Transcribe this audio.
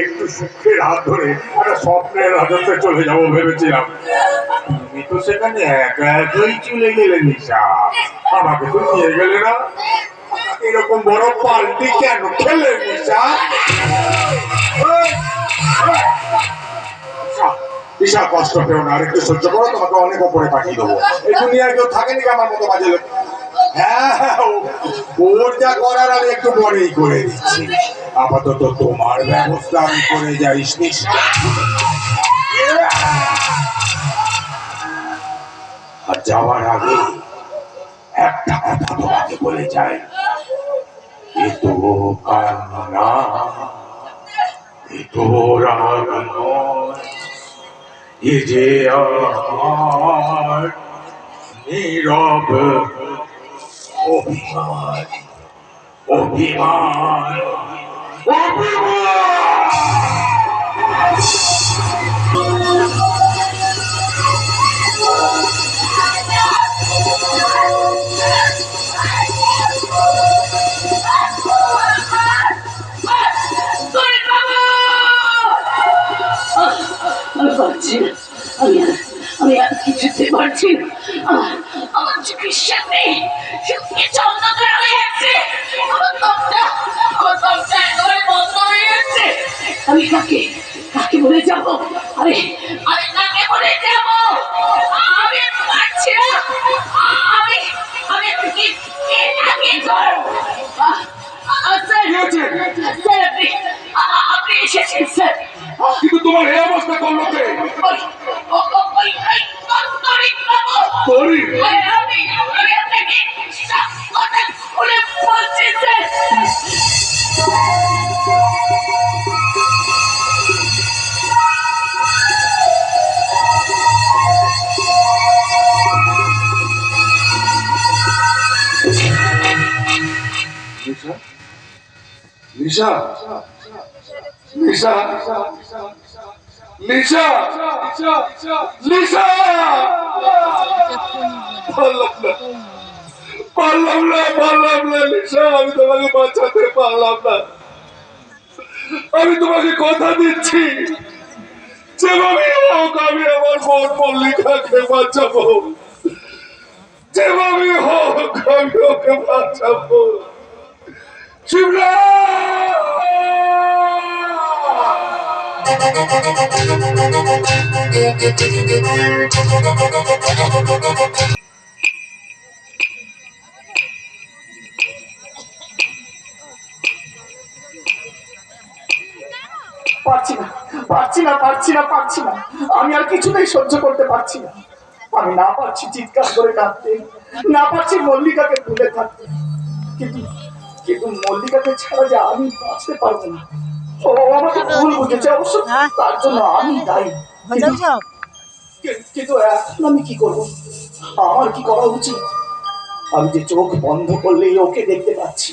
একটু সুখের হাত ধরে একটা স্বপ্নের রাজত্বে চলে যাবো ভেবেছিলাম। তুমি তো সেখানে একা একাই চলে গেলে নিশা, আমাকে তো নিয়ে গেলে না। এরকম বড় পাল্টি কেন খেলে নিশা? বিশাল কষ্ট পেও না, আর একটু সহ্য করো, তোমাকে অনেক ওপরে পাঠিয়ে দেবো। এই দুনিয়ায় কেউ থাকেনি কি আমার মতো বাজে লোক? হ্যাঁ, ওর যা করার আমি একটু পরেই করে দিচ্ছি। আপাতত তোমার ব্যবস্থা আমি করে যাইস নিশা। আর যাওয়ার আগে একটা কথা তোমাকে বলে যাই, এ তো কান্না, এ তো রাগ নয়, এ যে আমার নীরব অভিমান, অভিমান, আমি আর কিছুতে পারছি না। আমার চোখের সামনে সবকিছু অন্ধকার হয়ে যাচ্ছে। আমার দমটা একেবারে বন্ধ হয়ে যাচ্ছে। আমি কাকে কাকে বলে যাব? আমি আমি কাকে বলে যাব? আমি পারছি না। আমি আমি কি কি করব? স্যার আপনি এসেছেন স্যার, কিন্তু তোমার এই অবস্থা করলো কে? নিশা, নিশা, নিশা, নিশা, পারলাম না নিশা, আমি তোমাকে বাঁচাতে পারলাম না। আমি তোমাকে কথা দিচ্ছি, যেভাবে হোক আমি আমার বোন মল্লিকাকে বাঁচাবো, যেভাবে হোক আমি ওকে বাঁচাবো। শিবরা, পারছি না, আমি আর কিছুতেই সহ্য করতে পারছি না। আমি না পারছি চিৎকার করে কাঁদতে, না পারছি মল্লিকাকে ভুলে থাকতে, কিন্তু কিন্তু মল্লিকাকে ছাড়া যে আমি বাঁচতে পারবো না। ও আমাকে ভুল বুঝেছে, অবশ্য তার জন্য আমি দায়ী। কিন্তু এখন আমি কি করবো? আমার কি করা উচিত? আমি যে চোখ বন্ধ করলেই ওকে দেখতে পাচ্ছি,